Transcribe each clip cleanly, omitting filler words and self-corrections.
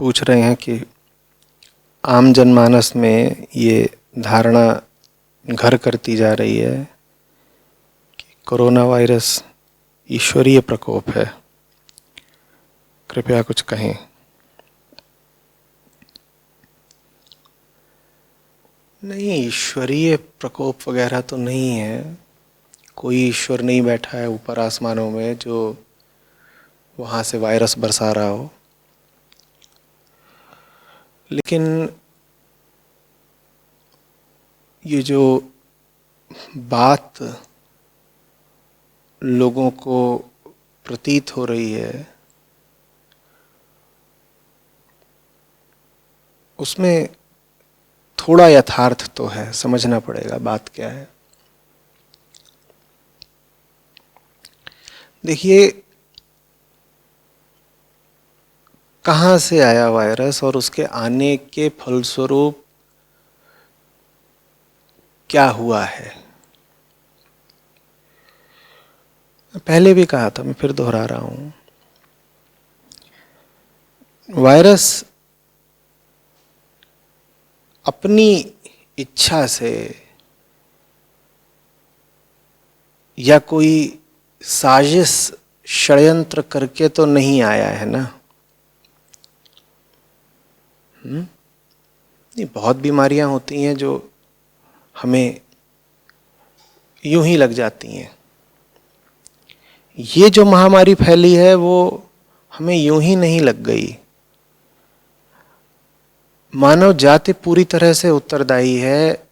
पूछ रहे हैं कि आम जनमानस में ये धारणा घर करती जा रही है कि कोरोना वायरस ईश्वरीय प्रकोप है। कृपया कुछ कहें। नहीं, ईश्वरीय प्रकोप वगैरह तो नहीं है। कोई ईश्वर नहीं बैठा है ऊपर आसमानों में जो वहाँ से वायरस बरसा रहा हो। लेकिन ये जो बात लोगों को प्रतीत हो रही है उसमें थोड़ा यथार्थ तो है। समझना पड़ेगा बात क्या है। देखिए, कहाँ से आया वायरस और उसके आने के फलस्वरूप क्या हुआ है। पहले भी कहा था, मैं फिर दोहरा रहा हूं। वायरस अपनी इच्छा से या कोई साजिश षड्यंत्र करके तो नहीं आया है ना। नहीं, बहुत बीमारियां होती हैं जो हमें यूं ही लग जाती हैं। ये जो महामारी फैली है वो हमें यूं ही नहीं लग गई। मानव जाति पूरी तरह से उत्तरदायी है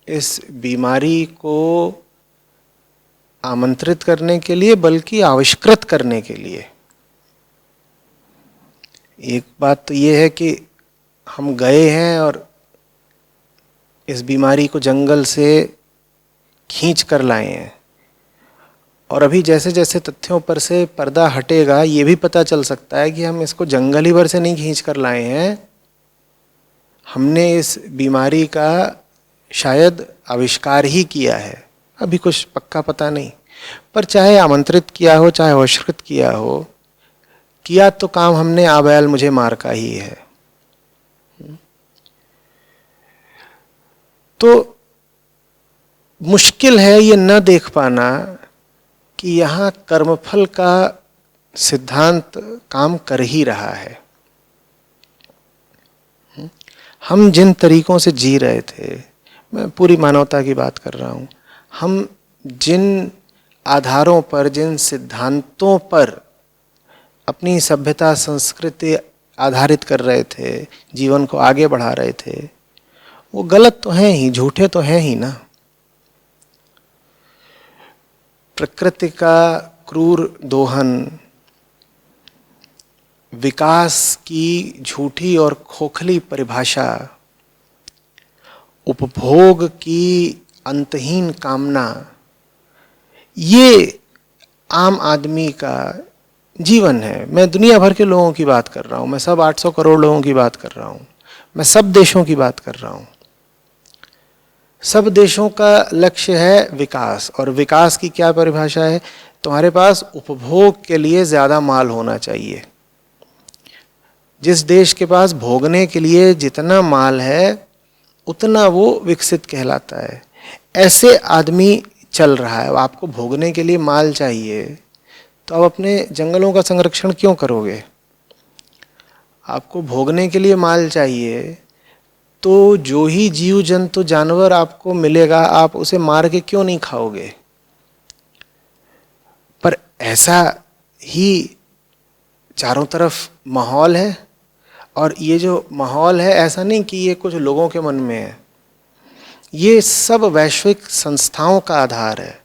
इस बीमारी को आमंत्रित करने के लिए, बल्कि आविष्कृत करने के लिए। एक बात तो ये है कि हम गए हैं और इस बीमारी को जंगल से खींच कर लाए हैं, और अभी जैसे जैसे तथ्यों पर से पर्दा हटेगा ये भी पता चल सकता है कि हम इसको जंगल ही भर से नहीं खींच कर लाए हैं। हमने इस बीमारी का शायद आविष्कार ही किया है। अभी कुछ पक्का पता नहीं, पर चाहे आमंत्रित किया हो चाहे आविष्कृत किया हो, किया तो काम हमने आबैल मुझे मार का ही है। तो मुश्किल है ये न देख पाना कि यहाँ कर्मफल का सिद्धांत काम कर ही रहा है। हम जिन तरीकों से जी रहे थे, मैं पूरी मानवता की बात कर रहा हूँ, हम जिन आधारों पर, जिन सिद्धांतों पर अपनी सभ्यता संस्कृति आधारित कर रहे थे, जीवन को आगे बढ़ा रहे थे, वो गलत तो हैं ही, झूठे तो हैं ही ना। प्रकृति का क्रूर दोहन, विकास की झूठी और खोखली परिभाषा, उपभोग की अंतहीन कामना, ये आम आदमी का जीवन है। मैं दुनिया भर के लोगों की बात कर रहा हूँ, मैं सब 800 करोड़ लोगों की बात कर रहा हूँ, मैं सब देशों की बात कर रहा हूँ। सब देशों का लक्ष्य है विकास, और विकास की क्या परिभाषा है? तुम्हारे पास उपभोग के लिए ज्यादा माल होना चाहिए। जिस देश के पास भोगने के लिए जितना माल है उतना वो विकसित कहलाता है। ऐसे आदमी चल रहा है। आपको भोगने के लिए माल चाहिए तो आप अपने जंगलों का संरक्षण क्यों करोगे? आपको भोगने के लिए माल चाहिए तो जो ही जीव जंतु जानवर आपको मिलेगा आप उसे मार के क्यों नहीं खाओगे? पर ऐसा ही चारों तरफ माहौल है, और ये जो माहौल है ऐसा नहीं कि ये कुछ लोगों के मन में है, ये सब वैश्विक संस्थाओं का आधार है,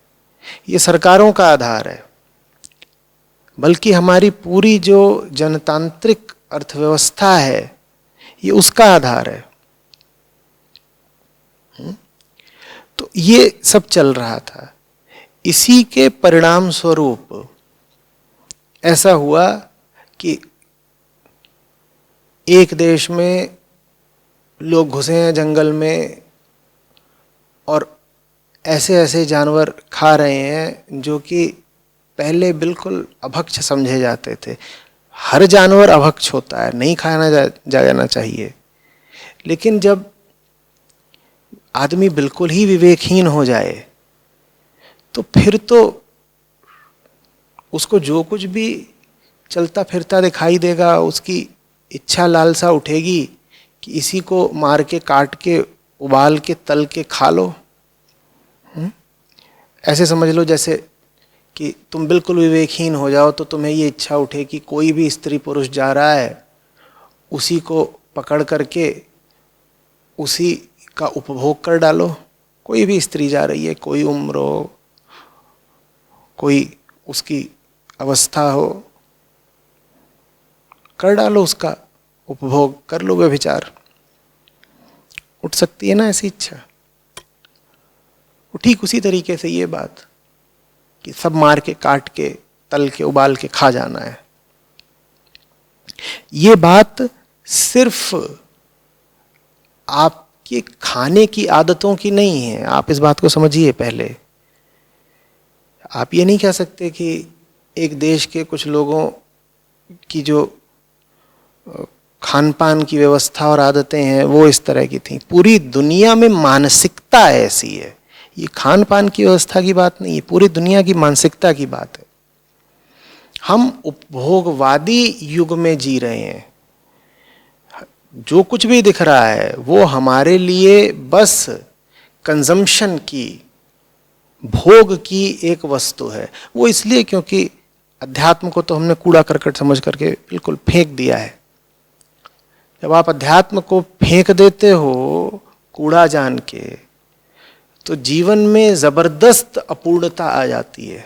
ये सरकारों का आधार है, बल्कि हमारी पूरी जो जनतांत्रिक अर्थव्यवस्था है ये उसका आधार है। तो ये सब चल रहा था। इसी के परिणाम स्वरूप ऐसा हुआ कि एक देश में लोग घुसे हैं जंगल में और ऐसे ऐसे जानवर खा रहे हैं जो कि पहले बिल्कुल अभक्ष्य समझे जाते थे। हर जानवर अभक्ष होता है, नहीं खाना जाना चाहिए। लेकिन जब आदमी बिल्कुल ही विवेकहीन हो जाए तो फिर तो उसको जो कुछ भी चलता फिरता दिखाई देगा, उसकी इच्छा लालसा उठेगी कि इसी को मार के, काट के, उबाल के, तल के खा लो। ऐसे समझ लो जैसे कि तुम बिल्कुल विवेकहीन हो जाओ तो तुम्हें ये इच्छा उठे कि कोई भी स्त्री पुरुष जा रहा है, उसी को पकड़ करके उसी का उपभोग कर डालो। कोई भी स्त्री जा रही है, कोई उम्र हो, कोई उसकी अवस्था हो, कर डालो उसका उपभोग, कर लो व्यभिचार। उठ सकती है ना ऐसी इच्छा। ठीक उसी तरीके से ये बात कि सब मार के, काट के, तल के, उबाल के खा जाना है, ये बात सिर्फ आपके खाने की आदतों की नहीं है। आप इस बात को समझिए पहले। आप ये नहीं कह सकते कि एक देश के कुछ लोगों की जो खान पान की व्यवस्था और आदतें हैं वो इस तरह की थी। पूरी दुनिया में मानसिकता ऐसी है। ये खान पान की व्यवस्था की बात नहीं है, पूरी दुनिया की मानसिकता की बात है। हम उपभोगवादी युग में जी रहे हैं। जो कुछ भी दिख रहा है वो हमारे लिए बस कंजम्पशन की, भोग की एक वस्तु है। वो इसलिए क्योंकि अध्यात्म को तो हमने कूड़ा करकट समझ करके बिल्कुल फेंक दिया है। जब आप अध्यात्म को फेंक देते हो कूड़ा जान के, तो जीवन में जबरदस्त अपूर्णता आ जाती है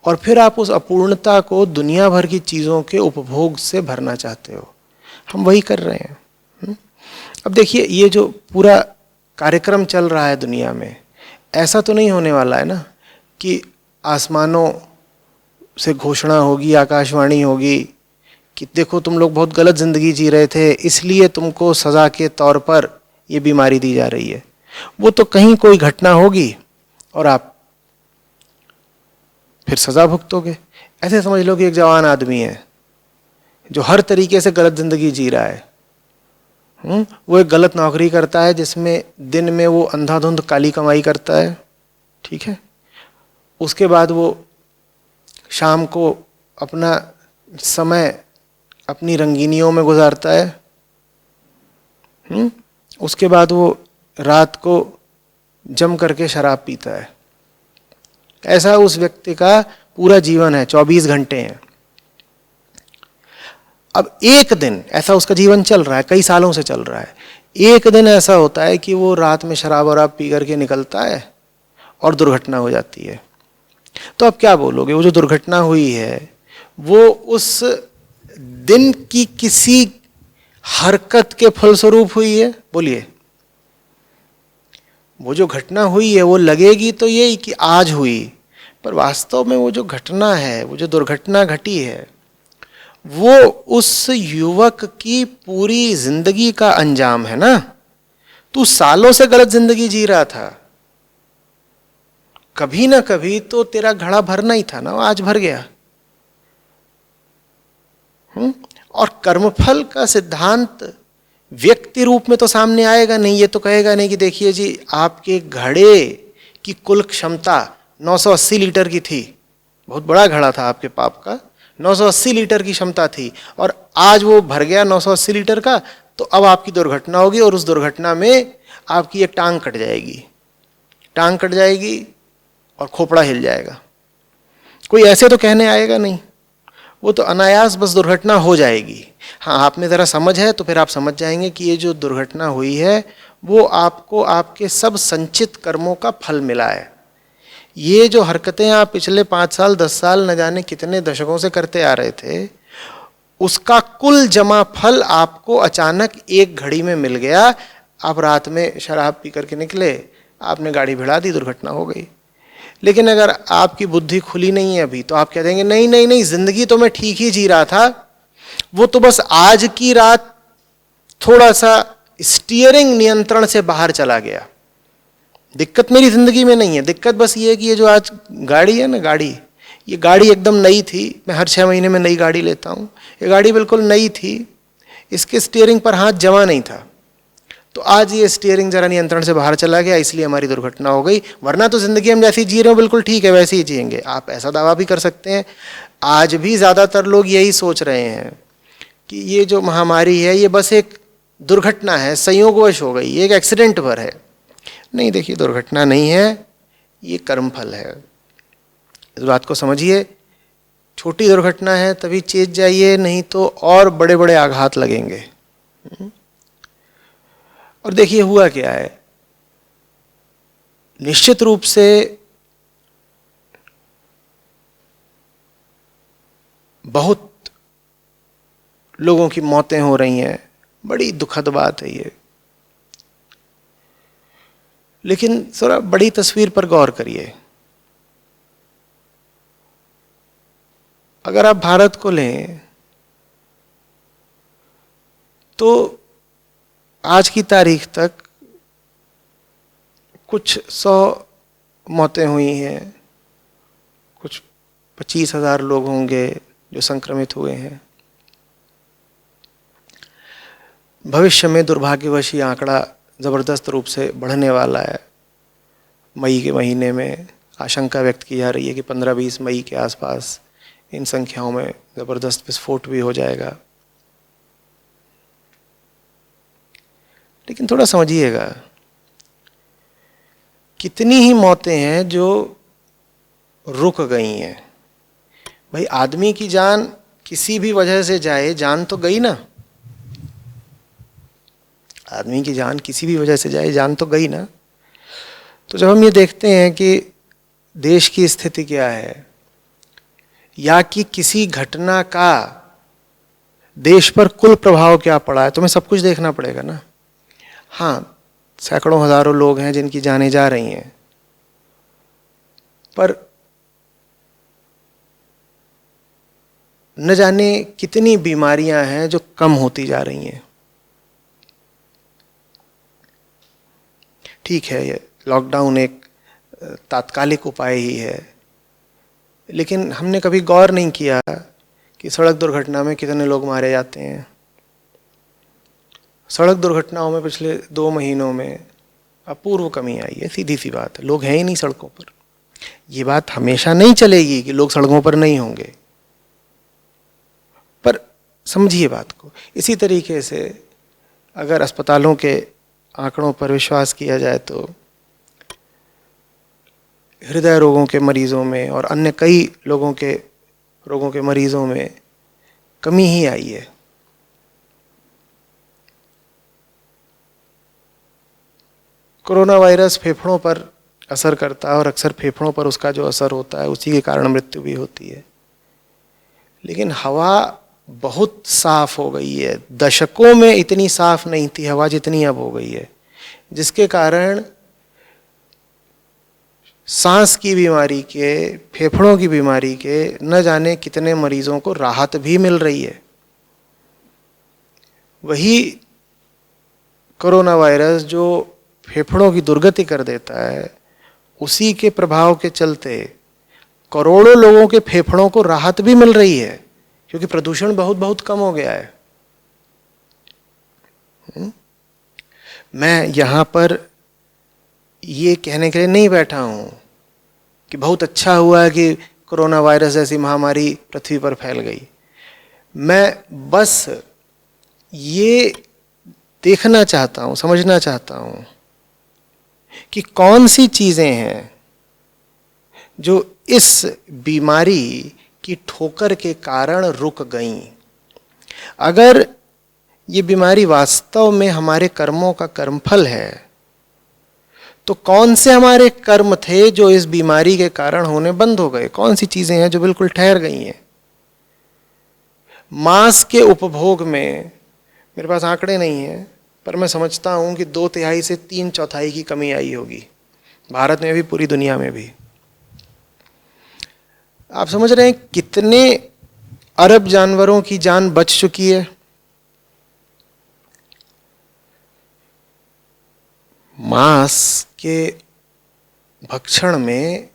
और फिर आप उस अपूर्णता को दुनिया भर की चीज़ों के उपभोग से भरना चाहते हो। हम वही कर रहे हैं। अब देखिए, ये जो पूरा कार्यक्रम चल रहा है दुनिया में, ऐसा तो नहीं होने वाला है ना कि आसमानों से घोषणा होगी, आकाशवाणी होगी कि देखो तुम लोग बहुत गलत जिंदगी जी रहे थे, इसलिए तुमको सजा के तौर पर ये बीमारी दी जा रही है। वो तो कहीं कोई घटना होगी और आप फिर सजा भुगतोगे। ऐसे समझ लो कि एक जवान आदमी है जो हर तरीके से गलत जिंदगी जी रहा है। वो एक गलत नौकरी करता है जिसमें दिन में वो अंधाधुंध काली कमाई करता है, ठीक है। उसके बाद वो शाम को अपना समय अपनी रंगीनियों में गुजारता है। उसके बाद वो रात को जम करके शराब पीता है। ऐसा उस व्यक्ति का पूरा जीवन है, 24 घंटे हैं। अब एक दिन ऐसा उसका जीवन चल रहा है, कई सालों से चल रहा है। एक दिन ऐसा होता है कि वो रात में शराब वराब पी करके निकलता है और दुर्घटना हो जाती है। तो अब क्या बोलोगे? वो जो दुर्घटना हुई है वो उस दिन की किसी हरकत के फलस्वरूप हुई है? बोलिए। वो जो घटना हुई है वो लगेगी तो यही कि आज हुई, पर वास्तव में वो जो घटना है, वो जो दुर्घटना घटी है, वो उस युवक की पूरी जिंदगी का अंजाम है ना। तू सालों से गलत जिंदगी जी रहा था, कभी ना कभी तो तेरा घड़ा भरना ही था ना, आज भर गया। और कर्मफल का सिद्धांत व्यक्ति रूप में तो सामने आएगा नहीं। ये तो कहेगा नहीं कि देखिए जी आपके घड़े की कुल क्षमता 980 लीटर की थी, बहुत बड़ा घड़ा था आपके पाप का, 980 लीटर की क्षमता थी और आज वो भर गया 980 लीटर का, तो अब आपकी दुर्घटना होगी और उस दुर्घटना में आपकी एक टांग कट जाएगी, टांग कट जाएगी और खोपड़ा हिल जाएगा। कोई ऐसे तो कहने आएगा नहीं, वो तो अनायास बस दुर्घटना हो जाएगी। हाँ, आप में ज़रा समझ है तो फिर आप समझ जाएंगे कि ये जो दुर्घटना हुई है वो आपको आपके सब संचित कर्मों का फल मिला है। ये जो हरकतें आप पिछले 5 साल 10 साल न जाने कितने दशकों से करते आ रहे थे, उसका कुल जमा फल आपको अचानक एक घड़ी में मिल गया। आप रात में शराब पी करके निकले, आपने गाड़ी भिड़ा दी, दुर्घटना हो गई। लेकिन अगर आपकी बुद्धि खुली नहीं है अभी, तो आप कह देंगे नहीं नहीं नहीं, जिंदगी तो मैं ठीक ही जी रहा था, वो तो बस आज की रात थोड़ा सा स्टीयरिंग नियंत्रण से बाहर चला गया। दिक्कत मेरी जिंदगी में नहीं है, दिक्कत बस ये है कि ये जो आज गाड़ी है ना, गाड़ी, ये गाड़ी एकदम नई थी, मैं हर 6 महीने में नई गाड़ी लेता हूँ, ये गाड़ी बिल्कुल नई थी, इसके स्टीयरिंग पर हाथ जमा नहीं था, तो आज ये स्टीयरिंग जरा नियंत्रण से बाहर चला गया, इसलिए हमारी दुर्घटना हो गई। वरना तो जिंदगी हम जैसी जी रहे हो बिल्कुल ठीक है, वैसे ही जिएंगे। आप ऐसा दावा भी कर सकते हैं। आज भी ज्यादातर लोग यही सोच रहे हैं कि ये जो महामारी है ये बस एक दुर्घटना है, संयोगवश हो गई, ये एक एक्सीडेंट पर है। नहीं, देखिए, दुर्घटना नहीं है, ये कर्मफल है। इस बात को समझिए। छोटी दुर्घटना है तभी चेत जाइए, नहीं तो और बड़े बड़े आघात लगेंगे। और देखिए हुआ क्या है, निश्चित रूप से बहुत लोगों की मौतें हो रही हैं, बड़ी दुखद बात है ये। लेकिन थोड़ा बड़ी तस्वीर पर गौर करिए। अगर आप भारत को लें तो आज की तारीख तक कुछ 100 मौतें हुई हैं, कुछ 25,000 लोग होंगे जो संक्रमित हुए हैं। भविष्य में दुर्भाग्यवश ये आंकड़ा ज़बरदस्त रूप से बढ़ने वाला है। मई के महीने में आशंका व्यक्त की जा रही है कि 15-20 मई के आसपास इन संख्याओं में ज़बरदस्त विस्फोट भी हो जाएगा। लेकिन थोड़ा समझिएगा, कितनी ही मौतें हैं जो रुक गई हैं। भाई, आदमी की जान किसी भी वजह से जाए, जान तो गई ना। आदमी की जान किसी भी वजह से जाए, जान तो गई ना। तो जब हम ये देखते हैं कि देश की स्थिति क्या है, या कि किसी घटना का देश पर कुल प्रभाव क्या पड़ा है, तो हमें सब कुछ देखना पड़ेगा ना। हाँ, सैकड़ों हजारों लोग हैं जिनकी जानें जा रही हैं, पर न जाने कितनी बीमारियां हैं जो कम होती जा रही हैं। ठीक है, ये लॉकडाउन एक तात्कालिक उपाय ही है, लेकिन हमने कभी गौर नहीं किया कि सड़क दुर्घटना में कितने लोग मारे जाते हैं। सड़क दुर्घटनाओं में पिछले 2 महीनों में अपूर्व कमी आई है। सीधी सी बात है, लोग हैं ही नहीं सड़कों पर। ये बात हमेशा नहीं चलेगी कि लोग सड़कों पर नहीं होंगे, पर समझिए बात को। इसी तरीके से अगर अस्पतालों के आंकड़ों पर विश्वास किया जाए तो हृदय रोगों के मरीजों में और अन्य कई रोगों के मरीजों में कमी ही आई है। कोरोना वायरस फेफड़ों पर असर करता है और अक्सर फेफड़ों पर उसका जो असर होता है उसी के कारण मृत्यु भी होती है। लेकिन हवा बहुत साफ हो गई है, दशकों में इतनी साफ नहीं थी हवा जितनी अब हो गई है, जिसके कारण सांस की बीमारी के, फेफड़ों की बीमारी के न जाने कितने मरीजों को राहत भी मिल रही है। वही कोरोना वायरस जो फेफड़ों की दुर्गति कर देता है, उसी के प्रभाव के चलते करोड़ों लोगों के फेफड़ों को राहत भी मिल रही है, क्योंकि प्रदूषण बहुत बहुत कम हो गया है। मैं यहां पर ये कहने के लिए नहीं बैठा हूं कि बहुत अच्छा हुआ है कि कोरोना वायरस जैसी महामारी पृथ्वी पर फैल गई। मैं बस ये देखना चाहता हूं, समझना चाहता हूं कि कौन सी चीजें हैं जो इस बीमारी की ठोकर के कारण रुक गईं। अगर ये बीमारी वास्तव में हमारे कर्मों का कर्मफल है, तो कौन से हमारे कर्म थे जो इस बीमारी के कारण होने बंद हो गए? कौन सी चीजें हैं जो बिल्कुल ठहर गई हैं? मांस के उपभोग में मेरे पास आंकड़े नहीं हैं, पर मैं समझता हूं कि 2/3 से 3/4 की कमी आई होगी, भारत में भी, पूरी दुनिया में भी। आप समझ रहे हैं कितने अरब जानवरों की जान बच चुकी है? मांस के भक्षण में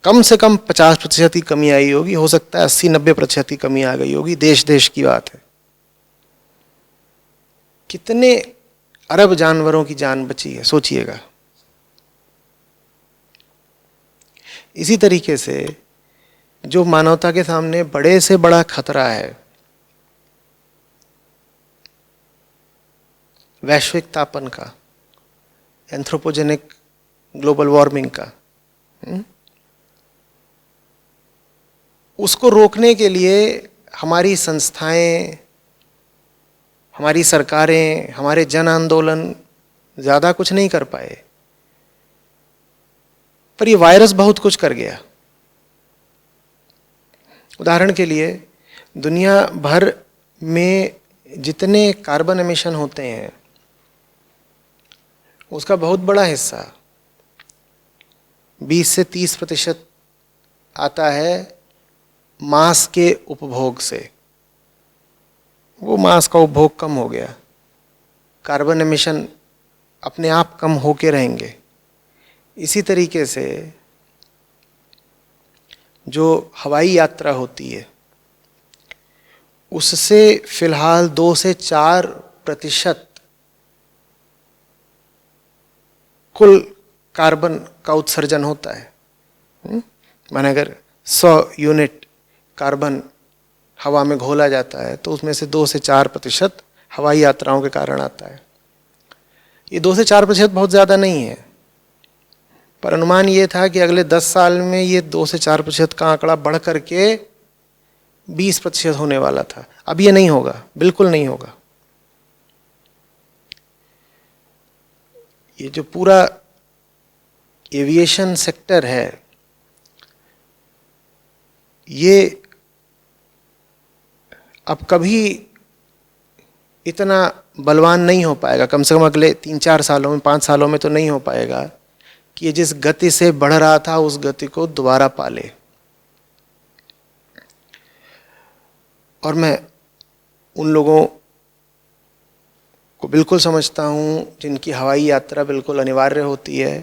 कम से कम 50% की कमी आई होगी, हो सकता है 80-90% की कमी आ गई होगी। देश देश की बात है। कितने अरब जानवरों की जान बची है, सोचिएगा। इसी तरीके से जो मानवता के सामने बड़े से बड़ा खतरा है, वैश्विक तापन का, एंथ्रोपोजेनिक ग्लोबल वार्मिंग का, उसको रोकने के लिए हमारी संस्थाएं, हमारी सरकारें, हमारे जन आंदोलन ज़्यादा कुछ नहीं कर पाए, पर ये वायरस बहुत कुछ कर गया। उदाहरण के लिए दुनिया भर में जितने कार्बन एमिशन होते हैं उसका बहुत बड़ा हिस्सा 20 से 30% आता है मांस के उपभोग से। वो मांस का उपभोग कम हो गया, कार्बन एमिशन अपने आप कम होके रहेंगे। इसी तरीके से जो हवाई यात्रा होती है उससे फिलहाल 2 से 4% कुल कार्बन का उत्सर्जन होता है। माने अगर 100 यूनिट कार्बन हवा में घोला जाता है तो उसमें से 2 से 4% हवाई यात्राओं के कारण आता है। ये 2 से 4% बहुत ज़्यादा नहीं है, पर अनुमान ये था कि अगले 10 साल में ये 2 से 4% का आंकड़ा बढ़ करके 20% होने वाला था। अब ये नहीं होगा, बिल्कुल नहीं होगा। ये जो पूरा एविएशन सेक्टर है ये अब कभी इतना बलवान नहीं हो पाएगा, कम से कम अगले 3-4 सालों में, 5 सालों में तो नहीं हो पाएगा कि ये जिस गति से बढ़ रहा था उस गति को दोबारा पाले। और मैं उन लोगों को बिल्कुल समझता हूँ जिनकी हवाई यात्रा बिल्कुल अनिवार्य होती है,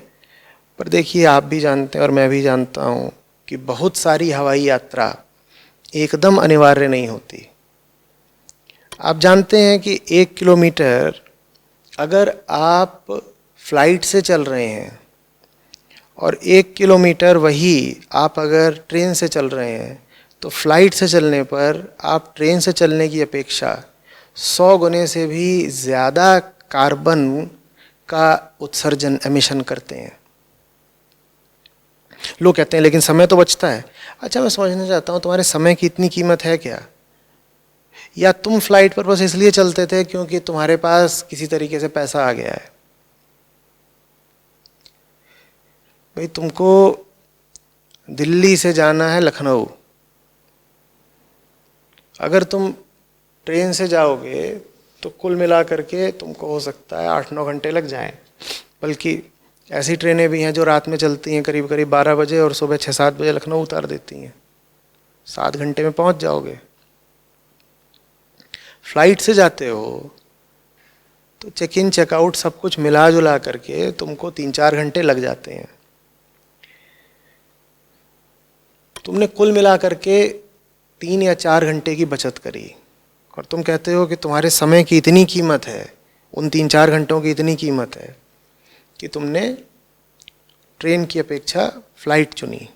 पर देखिए आप भी जानते हैं और मैं भी जानता हूँ कि बहुत सारी हवाई यात्रा एकदम अनिवार्य नहीं होती। आप जानते हैं कि 1 किलोमीटर अगर आप फ्लाइट से चल रहे हैं और 1 किलोमीटर वही आप अगर ट्रेन से चल रहे हैं तो फ्लाइट से चलने पर आप ट्रेन से चलने की अपेक्षा 100 गुने से भी ज़्यादा कार्बन का उत्सर्जन एमिशन करते हैं। लोग कहते हैं लेकिन समय तो बचता है। अच्छा, मैं समझना चाहता हूँ तुम्हारे समय की इतनी कीमत है क्या? या तुम फ्लाइट पर बस इसलिए चलते थे क्योंकि तुम्हारे पास किसी तरीके से पैसा आ गया है? भाई तुमको दिल्ली से जाना है लखनऊ, अगर तुम ट्रेन से जाओगे तो कुल मिला करके तुमको हो सकता है 8-9 घंटे लग जाएं। बल्कि ऐसी ट्रेनें भी हैं जो रात में चलती हैं करीब करीब 12 बजे और सुबह 6-7 बजे लखनऊ उतार देती हैं, 7 घंटे में पहुंच जाओगे। फ्लाइट से जाते हो तो चेक इन चेकआउट सब कुछ मिला जुला करके तुमको 3-4 घंटे लग जाते हैं। तुमने कुल मिला करके 3 या 4 घंटे की बचत करी और तुम कहते हो कि तुम्हारे समय की इतनी कीमत है, उन 3-4 घंटों की इतनी कीमत है कि तुमने ट्रेन की अपेक्षा फ्लाइट चुनी।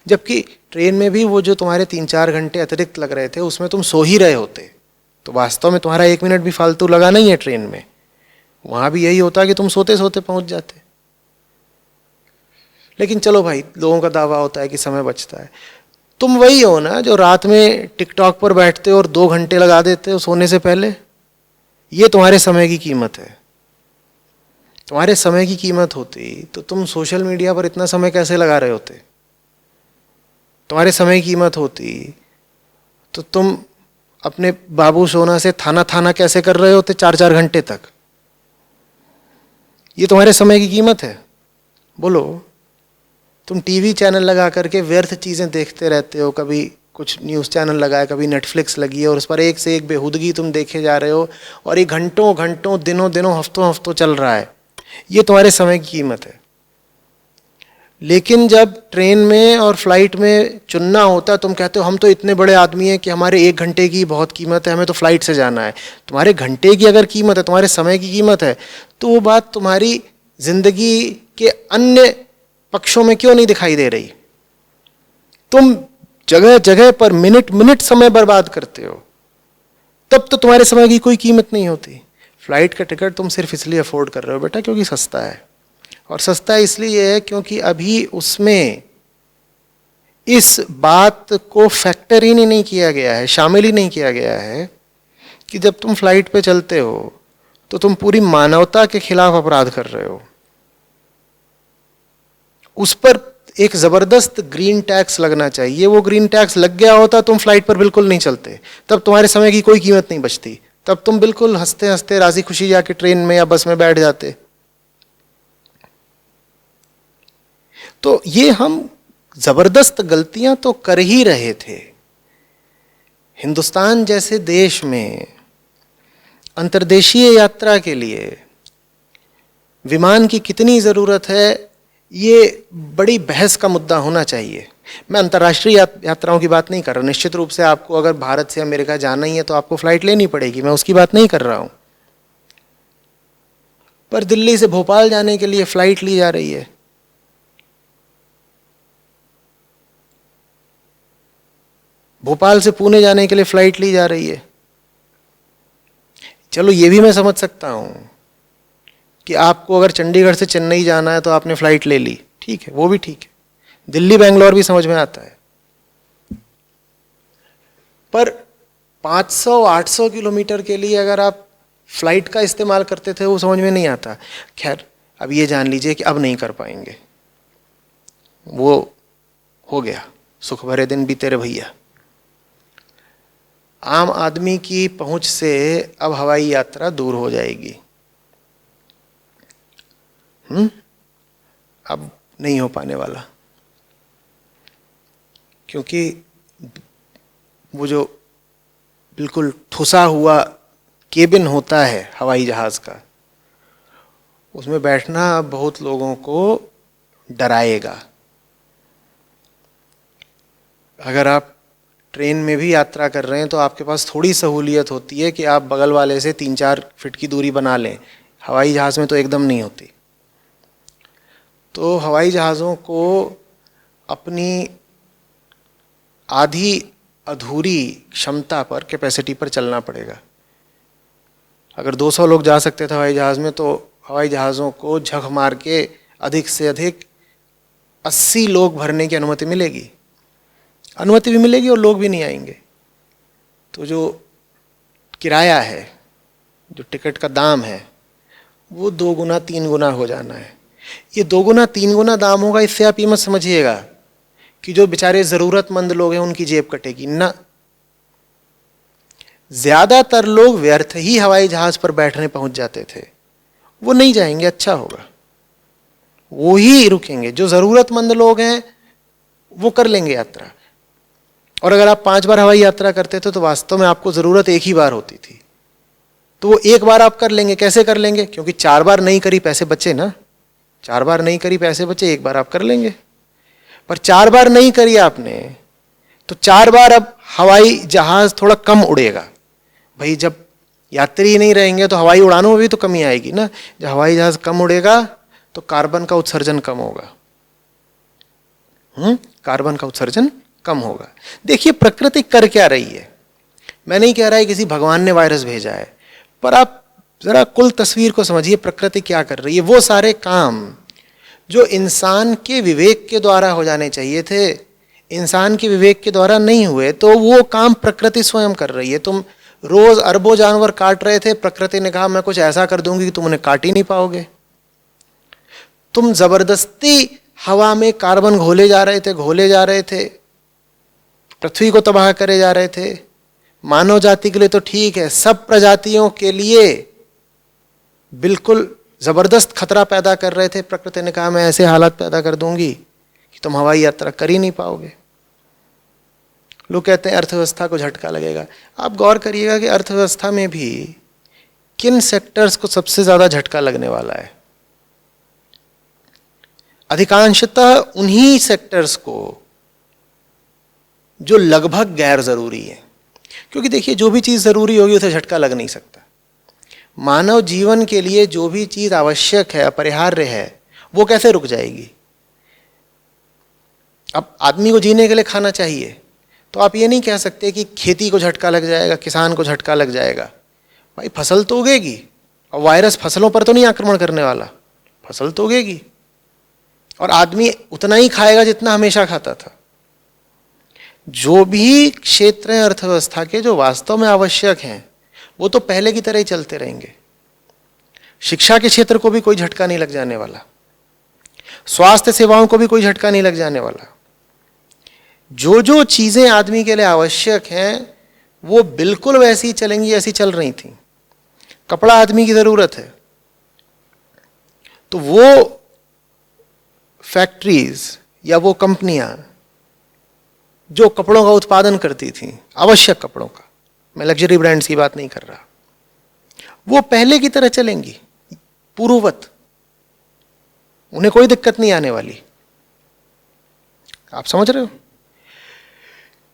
जबकि ट्रेन में भी वो जो तुम्हारे 3-4 घंटे अतिरिक्त लग रहे थे उसमें तुम सो ही रहे होते, तो वास्तव में तुम्हारा 1 मिनट भी फालतू लगा नहीं है ट्रेन में। वहाँ भी यही होता कि तुम सोते सोते पहुँच जाते। लेकिन चलो भाई, लोगों का दावा होता है कि समय बचता है। तुम वही हो ना जो रात में टिकटॉक पर बैठते हो और 2 घंटे लगा देते हो सोने से पहले। ये तुम्हारे समय की कीमत है। तुम्हारे समय की कीमत होती तो तुम सोशल मीडिया पर इतना समय कैसे लगा रहे होते? तुम्हारे समय की कीमत होती तो तुम अपने बाबू सोना से थाना थाना कैसे कर रहे होते 4-4 घंटे तक? ये तुम्हारे समय की कीमत है? बोलो। तुम टीवी चैनल लगा करके व्यर्थ चीज़ें देखते रहते हो, कभी कुछ न्यूज़ चैनल लगाया, कभी नेटफ्लिक्स लगी है और उस पर एक से एक बेहूदगी तुम देखे जा रहे हो और ये घंटों घंटों, दिनों दिनों, हफ्तों हफ्तों चल रहा है। ये तुम्हारे समय की कीमत है। लेकिन जब ट्रेन में और फ्लाइट में चुनना होता है, तुम कहते हो हम तो इतने बड़े आदमी हैं कि हमारे 1 घंटे की बहुत कीमत है, हमें तो फ्लाइट से जाना है। तुम्हारे घंटे की अगर कीमत है, तुम्हारे समय की कीमत है, तो वो बात तुम्हारी जिंदगी के अन्य पक्षों में क्यों नहीं दिखाई दे रही? तुम जगह जगह पर मिनट मिनट समय बर्बाद करते हो, तब तो तुम्हारे समय की कोई कीमत नहीं होती। फ्लाइट का टिकट तुम सिर्फ इसलिए अफोर्ड कर रहे हो बेटा क्योंकि सस्ता है, और सस्ता इसलिए है क्योंकि अभी उसमें इस बात को फैक्टर ही नहीं किया गया है, शामिल ही नहीं किया गया है कि जब तुम फ्लाइट पे चलते हो तो तुम पूरी मानवता के खिलाफ अपराध कर रहे हो। उस पर एक जबरदस्त ग्रीन टैक्स लगना चाहिए। वो ग्रीन टैक्स लग गया होता तुम फ्लाइट पर बिल्कुल नहीं चलते, तब तुम्हारे समय की कोई कीमत नहीं बचती, तब तुम बिल्कुल हंसते हंसते राजी खुशी जाके ट्रेन में या बस में बैठ जाते। तो ये हम जबरदस्त गलतियां तो कर ही रहे थे। हिंदुस्तान जैसे देश में अंतर्देशीय यात्रा के लिए विमान की कितनी जरूरत है, ये बड़ी बहस का मुद्दा होना चाहिए। मैं अंतर्राष्ट्रीय यात्राओं की बात नहीं कर रहा। निश्चित रूप से आपको अगर भारत से अमेरिका जाना ही है तो आपको फ्लाइट लेनी पड़ेगी, मैं उसकी बात नहीं कर रहा हूं। पर दिल्ली से भोपाल जाने के लिए फ्लाइट ली जा रही है, भोपाल से पुणे जाने के लिए फ्लाइट ली जा रही है। चलो ये भी मैं समझ सकता हूं कि आपको अगर चंडीगढ़ से चेन्नई जाना है तो आपने फ्लाइट ले ली, ठीक है, वो भी ठीक है। दिल्ली बेंगलोर भी समझ में आता है। पर 500-800 किलोमीटर के लिए अगर आप फ्लाइट का इस्तेमाल करते थे वो समझ में नहीं आता। खैर, अब ये जान लीजिए कि अब नहीं कर पाएंगे, वो हो गया, सुख भरे दिन बीते रे भैया। आम आदमी की पहुंच से अब हवाई यात्रा दूर हो जाएगी। अब नहीं हो पाने वाला, क्योंकि वो जो बिल्कुल ठुसा हुआ केबिन होता है हवाई जहाज का, उसमें बैठना बहुत लोगों को डराएगा। अगर आप ट्रेन में भी यात्रा कर रहे हैं तो आपके पास थोड़ी सहूलियत होती है कि आप बगल वाले से 3-4 फीट की दूरी बना लें। हवाई जहाज़ में तो एकदम नहीं होती। तो हवाई जहाज़ों को अपनी आधी अधूरी क्षमता पर, कैपेसिटी पर चलना पड़ेगा। अगर 200 लोग जा सकते थे हवाई जहाज़ में, तो हवाई जहाज़ों को झक मार के अधिक से अधिक 80 लोग भरने की अनुमति मिलेगी। अनुमति भी मिलेगी और लोग भी नहीं आएंगे। तो जो किराया है, जो टिकट का दाम है, वो 2 गुना 3 गुना हो जाना है। ये 2 गुना 3 गुना दाम होगा, इससे आप ये मत समझिएगा कि जो बेचारे ज़रूरतमंद लोग हैं उनकी जेब कटेगी ना। ज़्यादातर लोग व्यर्थ ही हवाई जहाज़ पर बैठने पहुंच जाते थे, वो नहीं जाएंगे, अच्छा होगा, वो ही रुकेंगे। जो ज़रूरतमंद लोग हैं वो कर लेंगे यात्रा। और अगर आप 5 बार हवाई यात्रा करते थे तो वास्तव में आपको ज़रूरत एक ही बार होती थी, तो वो एक बार आप कर लेंगे। कैसे कर लेंगे? क्योंकि 4 बार नहीं करी, पैसे बचे ना। 4 बार नहीं करी, पैसे बचे, एक बार आप कर लेंगे। पर 4 बार नहीं करी आपने, तो 4 बार अब हवाई जहाज़ थोड़ा कम उड़ेगा। भाई, जब यात्री नहीं रहेंगे तो हवाई उड़ानों में भी तो कमी आएगी ना। जब हवाई जहाज़ कम उड़ेगा तो कार्बन का उत्सर्जन कम होगा। कार्बन का उत्सर्जन कम होगा। देखिए प्रकृति कर क्या रही है। मैं नहीं कह रहा है किसी भगवान ने वायरस भेजा है, पर आप जरा कुल तस्वीर को समझिए, प्रकृति क्या कर रही है। वो सारे काम जो इंसान के विवेक के द्वारा हो जाने चाहिए थे, इंसान के विवेक के द्वारा नहीं हुए, तो वो काम प्रकृति स्वयं कर रही है। तुम रोज अरबों जानवर काट रहे थे, प्रकृति ने कहा मैं कुछ ऐसा कर दूंगी कि तुम उन्हें काट ही नहीं पाओगे। तुम जबरदस्ती हवा में कार्बन घोले जा रहे थे, पृथ्वी को तबाह करे जा रहे थे। मानव जाति के लिए तो ठीक है, सब प्रजातियों के लिए बिल्कुल जबरदस्त खतरा पैदा कर रहे थे। प्रकृति ने कहा मैं ऐसे हालात पैदा कर दूंगी कि तुम हवाई यात्रा कर ही नहीं पाओगे। लोग कहते हैं अर्थव्यवस्था को झटका लगेगा। आप गौर करिएगा कि अर्थव्यवस्था में भी किन सेक्टर्स को सबसे ज्यादा झटका लगने वाला है। अधिकांशतः उन्हीं सेक्टर्स को जो लगभग गैर जरूरी है। क्योंकि देखिए, जो भी चीज जरूरी होगी उसे झटका लग नहीं सकता। मानव जीवन के लिए जो भी चीज आवश्यक है, अपरिहार्य है, वो कैसे रुक जाएगी? अब आदमी को जीने के लिए खाना चाहिए, तो आप ये नहीं कह सकते कि खेती को झटका लग जाएगा, किसान को झटका लग जाएगा। भाई फसल तो उगेगी, और वायरस फसलों पर तो नहीं आक्रमण करने वाला, फसल तो उगेगी, और आदमी उतना ही खाएगा जितना हमेशा खाता था। जो भी क्षेत्र हैं अर्थव्यवस्था के जो वास्तव में आवश्यक हैं, वो तो पहले की तरह ही चलते रहेंगे। शिक्षा के क्षेत्र को भी कोई झटका नहीं लग जाने वाला, स्वास्थ्य सेवाओं को भी कोई झटका नहीं लग जाने वाला। जो जो चीजें आदमी के लिए आवश्यक हैं वो बिल्कुल वैसी ही चलेंगी जैसी चल रही थी। कपड़ा आदमी की जरूरत है, तो वो फैक्ट्रीज या वो कंपनियां जो कपड़ों का उत्पादन करती थी, आवश्यक कपड़ों का, मैं लग्जरी ब्रांड्स की बात नहीं कर रहा, वो पहले की तरह चलेंगी पूर्ववत, उन्हें कोई दिक्कत नहीं आने वाली। आप समझ रहे हो?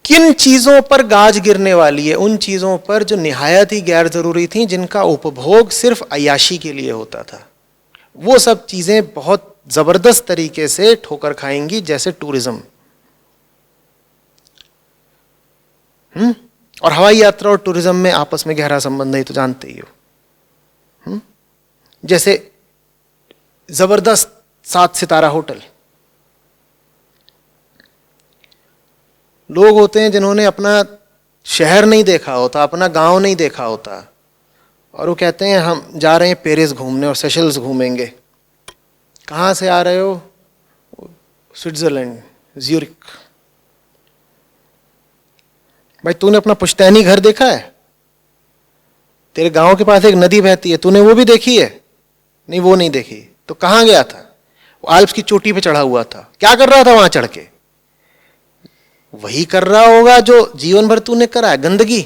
किन चीजों पर गाज गिरने वाली है? उन चीजों पर जो निहायत ही गैर जरूरी थी, जिनका उपभोग सिर्फ अय्याशी के लिए होता था। वो सब चीजें बहुत जबरदस्त तरीके से ठोकर खाएंगी, जैसे टूरिज्म। और हवाई यात्रा और टूरिज्म में आपस में गहरा संबंध है, तो जानते ही हो। जैसे जबरदस्त 7 सितारा होटल, लोग होते हैं जिन्होंने अपना शहर नहीं देखा होता, अपना गांव नहीं देखा होता, और वो कहते हैं हम जा रहे हैं पेरिस घूमने और सेशल्स घूमेंगे। कहाँ से आ रहे हो? Switzerland, Zurich. भाई तूने अपना पुश्तैनी घर देखा है? तेरे गांव के पास एक नदी बहती है, तूने वो भी देखी है? नहीं, वो नहीं देखी। तो कहाँ गया था? वो आल्प्स की चोटी पे चढ़ा हुआ था। क्या कर रहा था वहां चढ़ के? वही कर रहा होगा जो जीवन भर तूने करा है, गंदगी।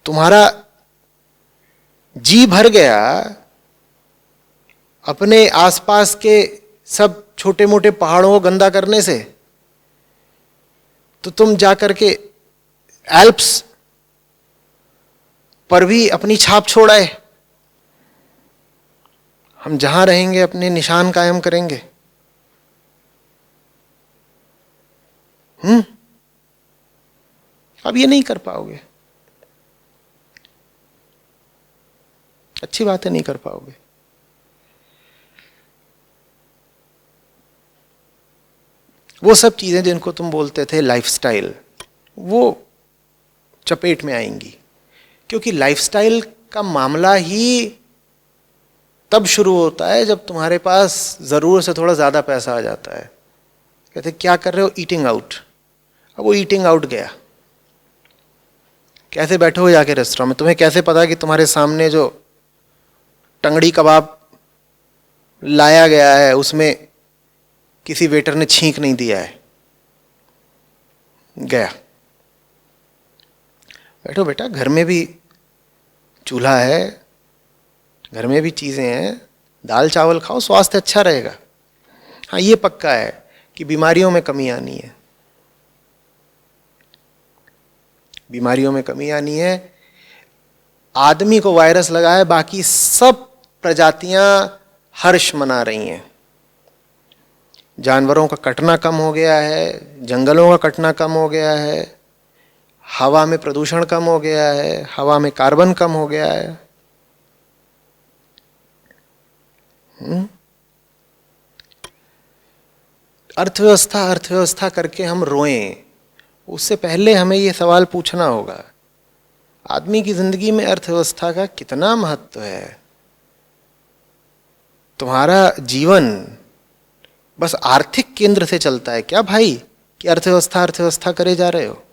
तुम्हारा जी भर गया अपने आसपास के सब छोटे मोटे पहाड़ों को गंदा करने से, तो तुम जाकर के एल्प्स पर भी अपनी छाप छोड़ आए। हम जहां रहेंगे अपने निशान कायम करेंगे। अब ये नहीं कर पाओगे। अच्छी बात है, नहीं कर पाओगे। वो सब चीजें जिनको तुम बोलते थे लाइफस्टाइल, वो चपेट में आएंगी। क्योंकि लाइफस्टाइल का मामला ही तब शुरू होता है जब तुम्हारे पास जरूरत से थोड़ा ज्यादा पैसा आ जाता है। कहते क्या कर रहे हो? Eating out. अब वो ईटिंग आउट गया। कैसे बैठे हो जाके रेस्टोरेंट में? तुम्हें कैसे पता कि तुम्हारे सामने जो टंगड़ी कबाब लाया गया है उसमें किसी वेटर ने छींक नहीं दिया है? गया। बैठो बेटा, घर में भी चूल्हा है, घर में भी चीजें हैं, दाल चावल खाओ, स्वास्थ्य अच्छा रहेगा। हाँ, ये पक्का है कि बीमारियों में कमी आनी है, बीमारियों में कमी आनी है। आदमी को वायरस लगा है, बाकी सब प्रजातियां हर्ष मना रही हैं। जानवरों का कटना कम हो गया है, जंगलों का कटना कम हो गया है, हवा में प्रदूषण कम हो गया है, हवा में कार्बन कम हो गया है। अर्थव्यवस्था अर्थव्यवस्था करके हम रोएं, उससे पहले हमें ये सवाल पूछना होगा, आदमी की जिंदगी में अर्थव्यवस्था का कितना महत्व है? तुम्हारा जीवन बस आर्थिक केंद्र से चलता है क्या भाई, कि अर्थव्यवस्था अर्थव्यवस्था करे जा रहे हो?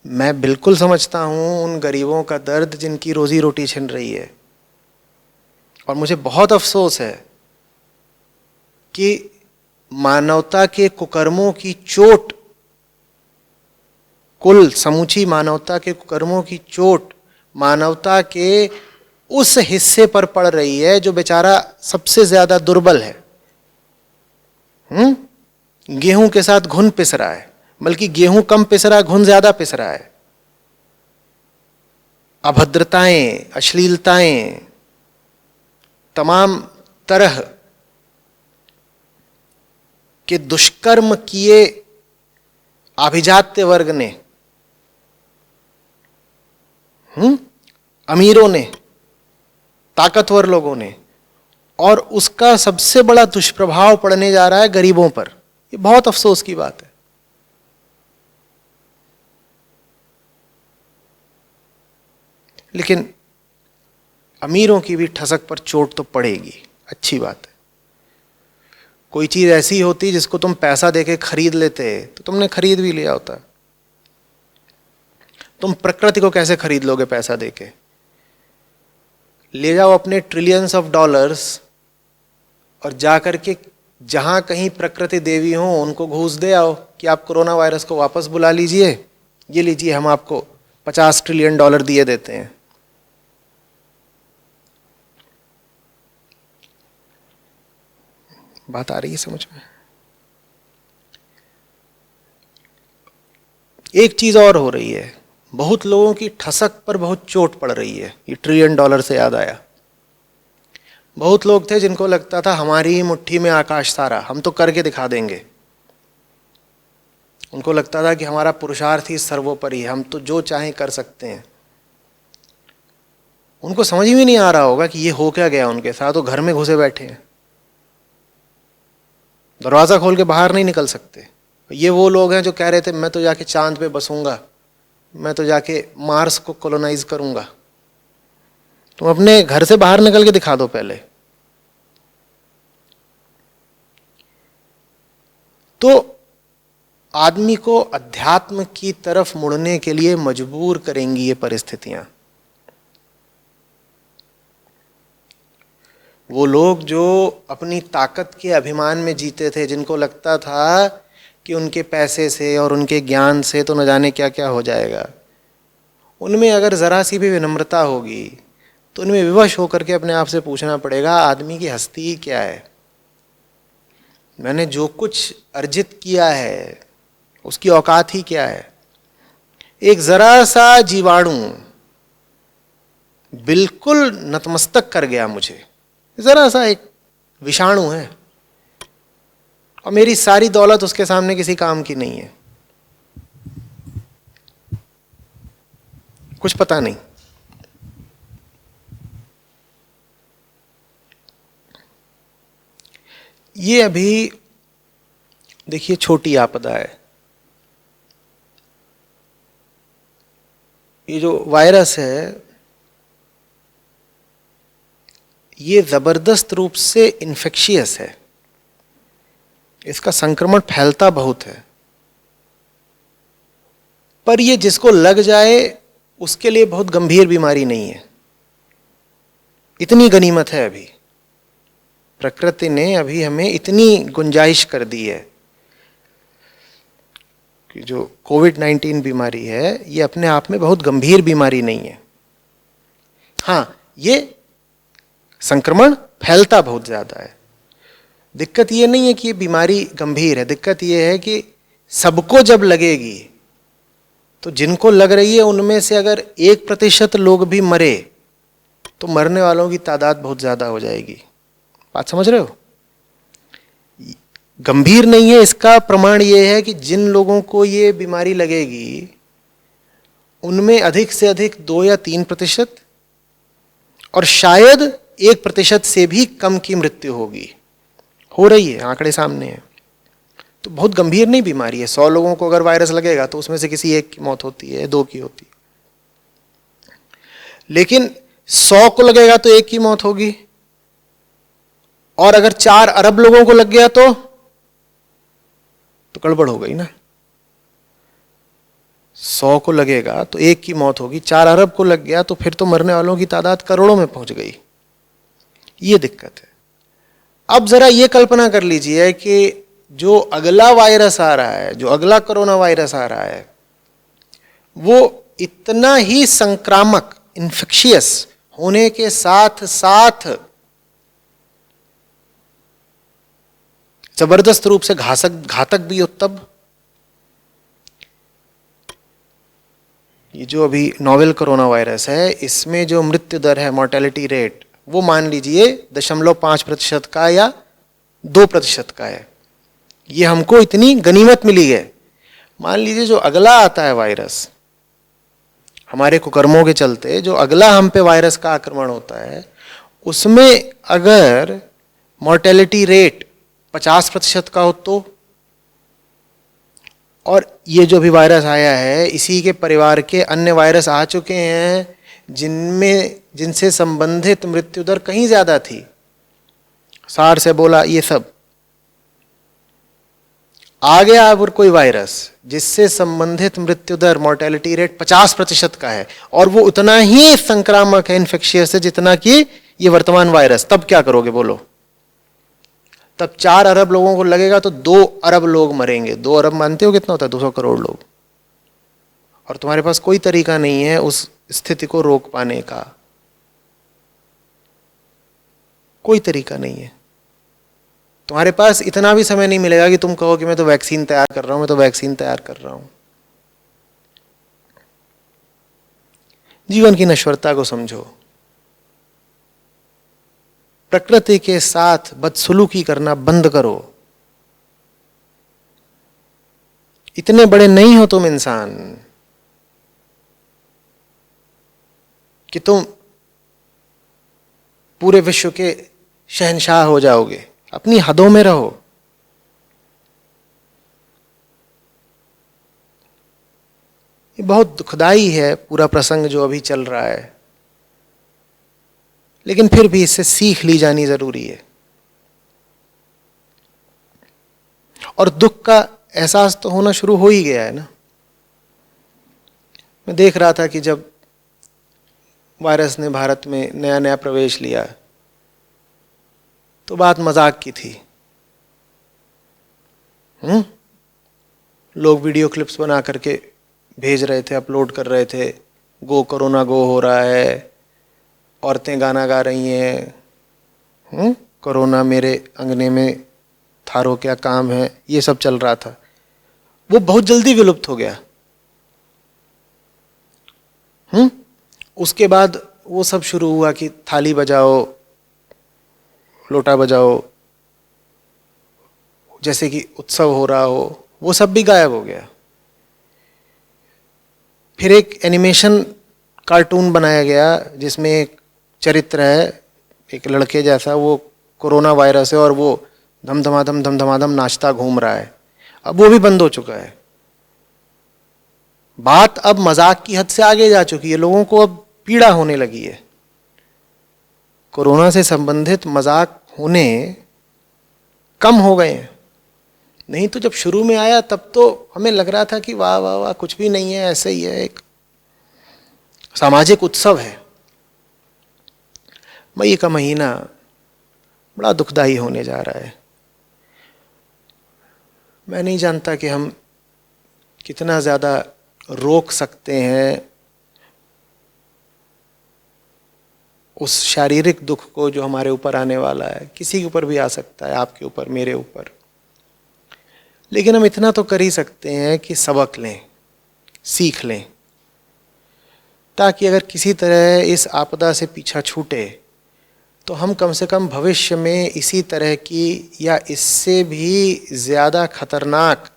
मैं बिल्कुल समझता हूं उन गरीबों का दर्द जिनकी रोजी रोटी छिन रही है, और मुझे बहुत अफसोस है कि मानवता के कुकर्मों की चोट, कुल समूची मानवता के कुकर्मों की चोट मानवता के उस हिस्से पर पड़ रही है जो बेचारा सबसे ज्यादा दुर्बल है। गेहूं के साथ घुन पिस रहा है, बल्कि गेहूं कम पिस रहा है, घुन ज्यादा पिस रहा है। अभद्रताएं, अश्लीलताएं, तमाम तरह के दुष्कर्म किए आभिजात्य वर्ग ने, अमीरों ने, ताकतवर लोगों ने, और उसका सबसे बड़ा दुष्प्रभाव पड़ने जा रहा है गरीबों पर। ये बहुत अफसोस की बात है। लेकिन अमीरों की भी ठसक पर चोट तो पड़ेगी, अच्छी बात है। कोई चीज ऐसी होती जिसको तुम पैसा देके खरीद लेते तो तुमने खरीद भी लिया होता। तुम प्रकृति को कैसे खरीद लोगे पैसा देके? ले जाओ अपने ट्रिलियंस ऑफ डॉलर्स और जाकर के जहां कहीं प्रकृति देवी हो उनको घूस दे आओ कि आप कोरोना वायरस को वापस बुला लीजिए, ये लीजिए, हम आपको 50 ट्रिलियन डॉलर दिए देते हैं। बात आ रही है समझ में? एक चीज और हो रही है, बहुत लोगों की ठसक पर बहुत चोट पड़ रही है। ये ट्रिलियन डॉलर से याद आया, बहुत लोग थे जिनको लगता था हमारी ही मुट्ठी में आकाश तारा, हम तो करके दिखा देंगे। उनको लगता था कि हमारा पुरुषार्थ ही सर्वोपरि, हम तो जो चाहें कर सकते हैं। उनको समझ में नहीं आ रहा होगा कि ये हो क्या गया उनके साथ। वो घर में घुसे बैठे हैं, दरवाजा खोल के बाहर नहीं निकल सकते। ये वो लोग हैं जो कह रहे थे मैं तो जाके चांद पे बसूंगा, मैं तो जाके मार्स को कॉलोनाइज करूंगा। तुम अपने घर से बाहर निकल के दिखा दो पहले। तो आदमी को अध्यात्म की तरफ मुड़ने के लिए मजबूर करेंगी ये परिस्थितियां। वो लोग जो अपनी ताकत के अभिमान में जीते थे, जिनको लगता था कि उनके पैसे से और उनके ज्ञान से तो न जाने क्या क्या हो जाएगा, उनमें अगर जरा सी भी विनम्रता होगी तो उनमें विवश होकर के अपने आप से पूछना पड़ेगा आदमी की हस्ती क्या है। मैंने जो कुछ अर्जित किया है उसकी औकात ही क्या है। एक जरा सा जीवाणु बिल्कुल नतमस्तक कर गया मुझे, जरा सा एक विषाणु है, और मेरी सारी दौलत उसके सामने किसी काम की नहीं है। कुछ पता नहीं। ये अभी देखिए छोटी आपदा है। ये जो वायरस है ये जबरदस्त रूप से इन्फेक्शियस है, इसका संक्रमण फैलता बहुत है। पर ये जिसको लग जाए उसके लिए बहुत गंभीर बीमारी नहीं है। इतनी गनीमत है अभी प्रकृति ने, अभी हमें इतनी गुंजाइश कर दी है कि जो कोविड-19 बीमारी है ये अपने आप में बहुत गंभीर बीमारी नहीं है। हाँ, ये संक्रमण फैलता बहुत ज्यादा है। दिक्कत ये नहीं है कि ये बीमारी गंभीर है, दिक्कत ये है कि सबको जब लगेगी तो जिनको लग रही है उनमें से अगर 1% लोग भी मरे तो मरने वालों की तादाद बहुत ज्यादा हो जाएगी। बात समझ रहे हो? गंभीर नहीं है, इसका प्रमाण ये है कि जिन लोगों को ये बीमारी लगेगी उनमें अधिक से अधिक 2 या 3% और शायद 1% से भी कम की मृत्यु होगी। हो रही है, आंकड़े सामने हैं। तो बहुत गंभीर नहीं बीमारी है। 100 लोगों को अगर वायरस लगेगा तो उसमें से किसी एक की मौत होती है, 2 की होती है। लेकिन 100 को लगेगा तो 1 की मौत होगी, और अगर 4 अरब लोगों को लग गया तो गड़बड़ हो गई ना। 100 को लगेगा तो 1 की मौत होगी, 4 अरब को लग गया तो फिर तो मरने वालों की तादाद करोड़ों में पहुंच गई। ये दिक्कत है। अब जरा ये कल्पना कर लीजिए कि जो अगला वायरस आ रहा है, जो अगला कोरोना वायरस आ रहा है, वो इतना ही संक्रामक, इन्फेक्शियस होने के साथ साथ जबरदस्त रूप से घातक भी हो तब। ये जो अभी नोवेल कोरोना वायरस है, इसमें जो मृत्यु दर है, मॉर्टेलिटी रेट, वो मान लीजिए 0.5% का या 2% का है। ये हमको इतनी गनीमत मिली है। मान लीजिए जो अगला आता है वायरस, हमारे कुकर्मों के चलते जो अगला हम पे वायरस का आक्रमण होता है, उसमें अगर मॉर्टेलिटी रेट 50% का हो तो, और ये जो भी वायरस आया है इसी के परिवार के अन्य वायरस आ चुके हैं जिनसे संबंधित मृत्यु दर कहीं ज्यादा थी, सार्स, एबोला, ये सब आ गया। अब कोई वायरस जिससे संबंधित मृत्यु दर, मोर्टेलिटी रेट 50% का है, और वो उतना ही संक्रामक है, इन्फेक्शियस है, जितना कि ये वर्तमान वायरस, तब क्या करोगे बोलो? तब 4 अरब लोगों को लगेगा तो 2 अरब लोग मरेंगे। 2 अरब मानते हो कितना होता है? 200 करोड़ लोग। और तुम्हारे पास कोई तरीका नहीं है उस स्थिति को रोक पाने का, कोई तरीका नहीं है। तुम्हारे पास इतना भी समय नहीं मिलेगा कि तुम कहो कि मैं तो वैक्सीन तैयार कर रहा हूं, मैं तो वैक्सीन तैयार कर रहा हूं। जीवन की नश्वरता को समझो। प्रकृति के साथ बदसलूकी करना बंद करो। इतने बड़े नहीं हो तुम इंसान कि तुम पूरे विश्व के शहंशाह हो जाओगे। अपनी हदों में रहो। ये बहुत दुखदाई है पूरा प्रसंग जो अभी चल रहा है, लेकिन फिर भी इससे सीख ली जानी जरूरी है। और दुख का एहसास तो होना शुरू हो ही गया है ना। मैं देख रहा था कि जब वायरस ने भारत में नया नया प्रवेश लिया तो बात मजाक की थी। लोग वीडियो क्लिप्स बना करके भेज रहे थे, अपलोड कर रहे थे, गो कोरोना गो हो रहा है, औरतें गाना गा रही हैं, कोरोना मेरे अंगने में थारो क्या काम है, ये सब चल रहा था। वो बहुत जल्दी विलुप्त हो गया। उसके बाद वो सब शुरू हुआ कि थाली बजाओ, लोटा बजाओ, जैसे कि उत्सव हो रहा हो, वो सब भी गायब हो गया। फिर एक एनिमेशन कार्टून बनाया गया जिसमें एक चरित्र है, एक लड़के जैसा, वो कोरोना वायरस है और वो धम धमाधम नाचता घूम रहा है। अब वो भी बंद हो चुका है। बात अब मजाक की हद से आगे जा चुकी है। लोगों को अब पीड़ा होने लगी है। कोरोना से संबंधित मजाक होने कम हो गए हैं। नहीं तो जब शुरू में आया तब तो हमें लग रहा था कि वाह वाह वाह, कुछ भी नहीं है, ऐसे ही है, एक सामाजिक उत्सव है। मई का महीना बड़ा दुखदाई होने जा रहा है। मैं नहीं जानता कि हम कितना ज़्यादा रोक सकते हैं उस शारीरिक दुख को जो हमारे ऊपर आने वाला है। किसी के ऊपर भी आ सकता है, आपके ऊपर, मेरे ऊपर। लेकिन हम इतना तो कर ही सकते हैं कि सबक लें, सीख लें, ताकि अगर किसी तरह इस आपदा से पीछा छूटे तो हम कम से कम भविष्य में इसी तरह की या इससे भी ज़्यादा खतरनाक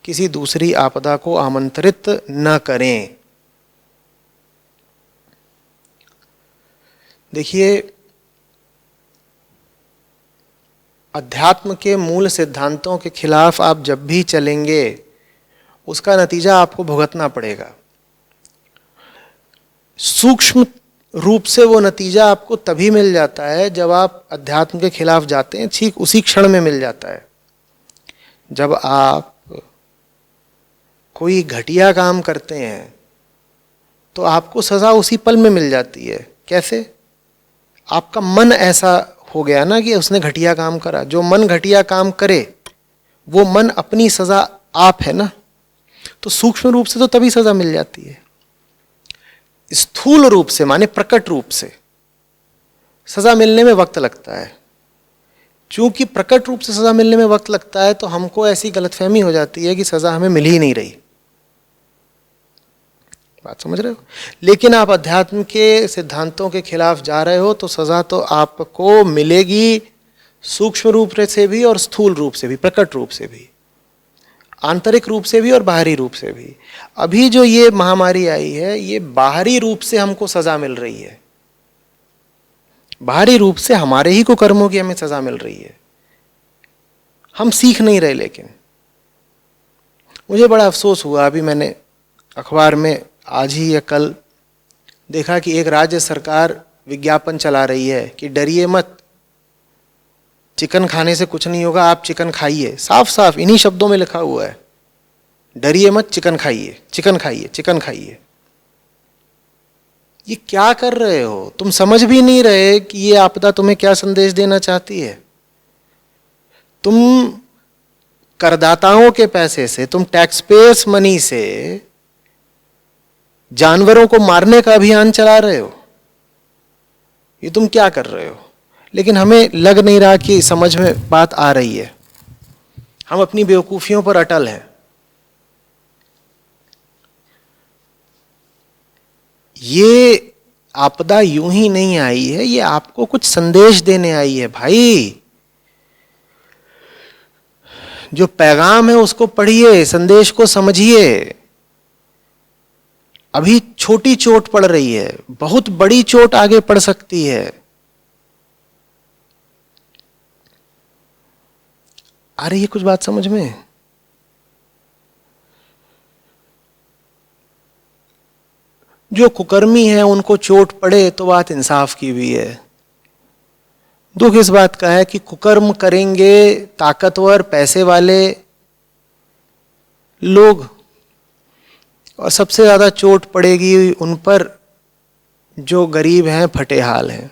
किसी दूसरी आपदा को आमंत्रित न करें। देखिए, अध्यात्म के मूल सिद्धांतों के खिलाफ आप जब भी चलेंगे उसका नतीजा आपको भुगतना पड़ेगा। सूक्ष्म रूप से वो नतीजा आपको तभी मिल जाता है जब आप अध्यात्म के खिलाफ जाते हैं, ठीक उसी क्षण में मिल जाता है। जब आप कोई घटिया काम करते हैं तो आपको सजा उसी पल में मिल जाती है। कैसे? आपका मन ऐसा हो गया ना कि उसने घटिया काम करा। जो मन घटिया काम करे वो मन अपनी सजा आप है ना। तो सूक्ष्म रूप से तो तभी सजा मिल जाती है। स्थूल रूप से माने प्रकट रूप से सजा मिलने में वक्त लगता है। चूंकि प्रकट रूप से सजा मिलने में वक्त लगता है तो हमको ऐसी गलतफहमी हो जाती है कि सजा हमें मिल ही नहीं रही। बात समझ रहे हो? लेकिन आप अध्यात्म के सिद्धांतों के खिलाफ जा रहे हो तो सजा तो आपको मिलेगी, सूक्ष्म रूप से भी और स्थूल रूप से भी, प्रकट रूप से भी, आंतरिक रूप से भी और बाहरी रूप से भी। अभी जो ये महामारी आई है, ये बाहरी रूप से हमको सजा मिल रही है। बाहरी रूप से हमारे ही को कर्मों की हमें सजा मिल रही है, हम सीख नहीं रहे। लेकिन मुझे बड़ा अफसोस हुआ, अभी मैंने अखबार में आज ही या कल देखा कि एक राज्य सरकार विज्ञापन चला रही है कि डरिए मत, चिकन खाने से कुछ नहीं होगा, आप चिकन खाइए। साफ साफ इन्हीं शब्दों में लिखा हुआ है, डरिए मत, चिकन खाइए, चिकन खाइए, चिकन खाइए। ये क्या कर रहे हो? तुम समझ भी नहीं रहे कि ये आपदा तुम्हें क्या संदेश देना चाहती है। तुम करदाताओं के पैसे से, तुम टैक्स पेयर्स मनी से जानवरों को मारने का अभियान चला रहे हो। ये तुम क्या कर रहे हो? लेकिन हमें लग नहीं रहा कि समझ में बात आ रही है। हम अपनी बेवकूफियों पर अटल हैं। ये आपदा यूं ही नहीं आई है, ये आपको कुछ संदेश देने आई है भाई। जो पैगाम है उसको पढ़िए, संदेश को समझिए। अभी छोटी चोट पड़ रही है, बहुत बड़ी चोट आगे पड़ सकती है। आ रही है कुछ बात समझ में? जो कुकर्मी है उनको चोट पड़े तो बात इंसाफ की भी है। दुख इस बात का है कि कुकर्म करेंगे ताकतवर पैसे वाले लोग, और सबसे ज्यादा चोट पड़ेगी उन पर जो गरीब हैं, फटे हाल हैं।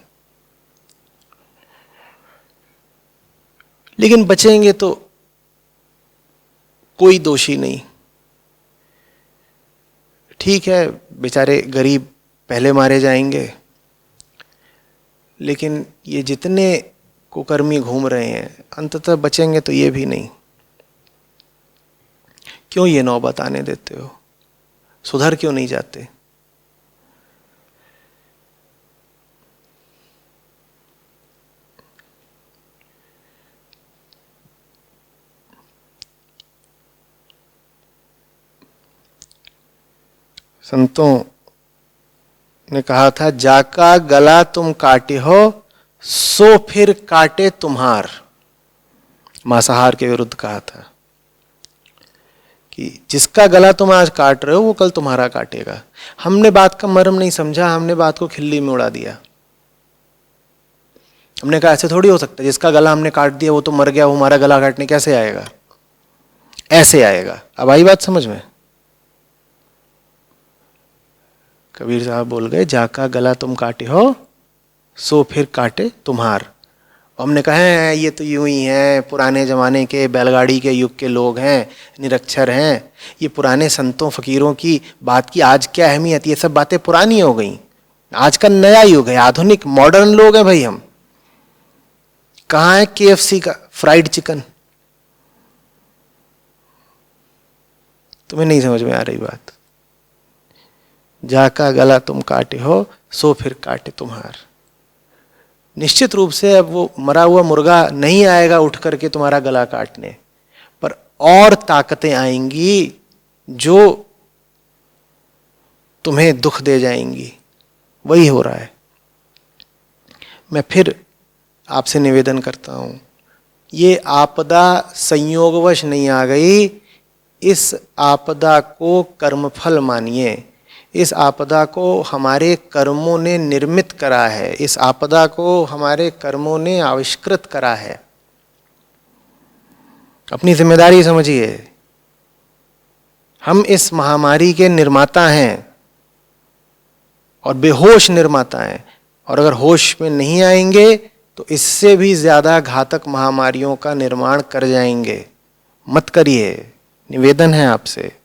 लेकिन बचेंगे तो कोई दोषी नहीं। ठीक है, बेचारे गरीब पहले मारे जाएंगे, लेकिन ये जितने कुकर्मी घूम रहे हैं अंततः बचेंगे तो ये भी नहीं। क्यों ये नौबत आने देते हो? सुधर क्यों नहीं जाते? संतों ने कहा था, जाका गला तुम काटे हो सो फिर काटे तुम्हार। मांसाहार के विरुद्ध कहा था कि जिसका गला तुम आज काट रहे हो वो कल तुम्हारा काटेगा। हमने बात का मर्म नहीं समझा, हमने बात को खिल्ली में उड़ा दिया। हमने कहा ऐसे थोड़ी हो सकता है, जिसका गला हमने काट दिया वो तो मर गया, वो हमारा गला काटने कैसे आएगा? ऐसे आएगा। अब आई बात समझ में? कबीर साहब बोल गए, जाका गला तुम काटे हो सो फिर काटे तुम्हार। हमने कहा है ये तो यूं ही है, पुराने जमाने के बैलगाड़ी के युग के लोग हैं, निरक्षर हैं। ये पुराने संतों फकीरों की बात की आज क्या अहमियत? ये सब बातें पुरानी हो गई। आज का नया युग है, आधुनिक मॉडर्न लोग हैं भाई हम। कहाँ है KFC का फ्राइड चिकन? तुम्हें नहीं समझ में आ रही बात? जाका गला तुम काटे हो सो फिर काटे तुम्हार। निश्चित रूप से अब वो मरा हुआ मुर्गा नहीं आएगा उठ करके तुम्हारा गला काटने, पर और ताकतें आएंगी जो तुम्हें दुख दे जाएंगी। वही हो रहा है। मैं फिर आपसे निवेदन करता हूं, ये आपदा संयोगवश नहीं आ गई। इस आपदा को कर्मफल मानिए। इस आपदा को हमारे कर्मों ने निर्मित करा है, इस आपदा को हमारे कर्मों ने आविष्कृत करा है। अपनी जिम्मेदारी समझिए। हम इस महामारी के निर्माता हैं और बेहोश निर्माता हैं, और अगर होश में नहीं आएंगे तो इससे भी ज्यादा घातक महामारियों का निर्माण कर जाएंगे। मत करिए, निवेदन है आपसे।